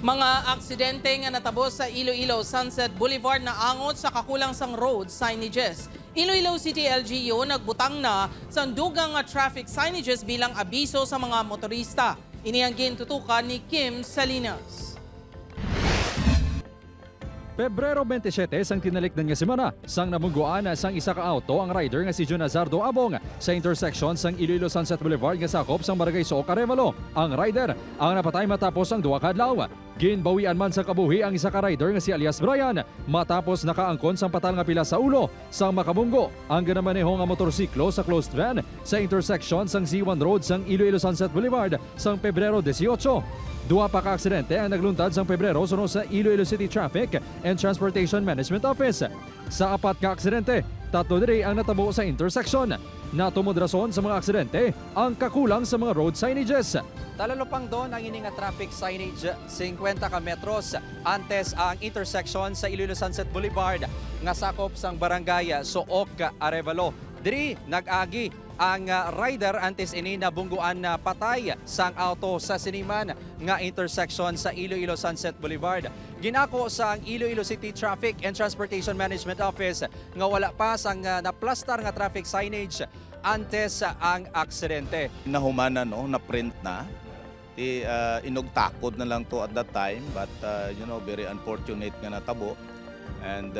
Mga aksidente nga natabo sa Iloilo Sunset Boulevard na angot sa kakulang sang road signages. Iloilo City LGU nagbutang na sa dugang nga traffic signages bilang abiso sa mga motorista. Ini ang gintutukan ni Kim Salinas. Pebrero 27 sang tinalik nga semana, sang namungguan sang isa ka auto ang rider nga si Junazardo Abong sa intersection sang Iloilo Sunset Boulevard nga sakop sang Barangay Sook, Arevalo. Ang rider ang napatay matapos ang duwa ka adlaw. Ginbawian man sa kabuhi ang isa ka rider nga si alias Brian matapos nakaangkon sang patal nga pila sa ulo sang makabunggo. Ang ginamaneho nga motorsiklo sa closed van sa intersection sang C1 Road sang Iloilo Sunset Boulevard sang Pebrero 18. Duwa pa ka aksidente ang nagluntad sang Pebrero sunod sa Iloilo City Traffic and Transportation Management Office. Sa apat ka aksidente, 3 diri ang natabo sa intersection. Natumod rason sa mga aksidente ang kakulang sa mga road signages. Talalupang doon ang ini nga traffic signage 50 ka metros antes ang intersection sa Iloilo Sunset Boulevard nga sakop sang Barangay Sook, Arevalo. Diri nag-agi ang rider antes ini nabungguan na patay sang auto sa siniman nga intersection sa Iloilo Sunset Boulevard. Ginako sa Iloilo City Traffic and Transportation Management Office nga wala pa sang naplastar nga traffic signage antes ang aksidente. Nahumana no, na print na. Inugtakod na lang to at that time, but very unfortunate nga natabo. And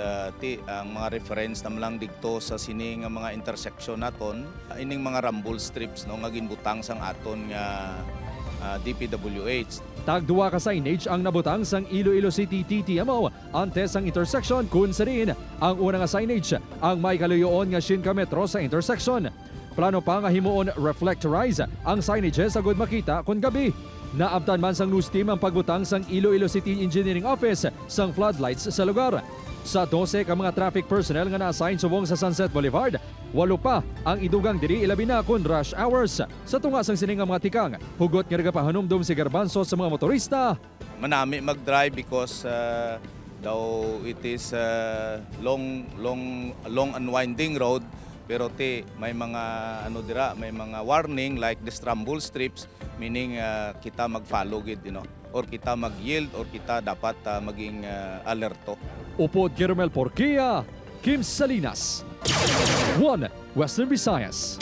ang mga reference naman lang dito sa sining mga intersection naton, ining mga rumble strips no nga ginbutang sang aton nga DPWH. Tagduwa ka signage ang nabutang sang Iloilo City TTMO antes ang intersection kun sa rin ang una nga signage ang may kaluyoon nga 5 metro sa intersection. Plano pa nga himuon reflectorize ang signages agud makita kun gabi. Naabtan man sang news team ang pagbutang sang Iloilo City Engineering Office sang floodlights sa lugar. Sa 12 ka mga traffic personnel nga na-assign subong sa Sunset Boulevard, 8 pa ang idugang diri ilabi na kun rush hours. Sa tunga sang sining nga mga tikang, hugot nga nagapahanumdum si Garbanzo sa mga motorista. Manami mag-drive because daw it is long unwinding road, pero may mga may mga warning like the rumble strips, meaning kita mag-follow gid, or kita mag-yield or kita dapat maging alerto. Upod Jeromel Porquia, Kim Salinas, 1 Western Visayas.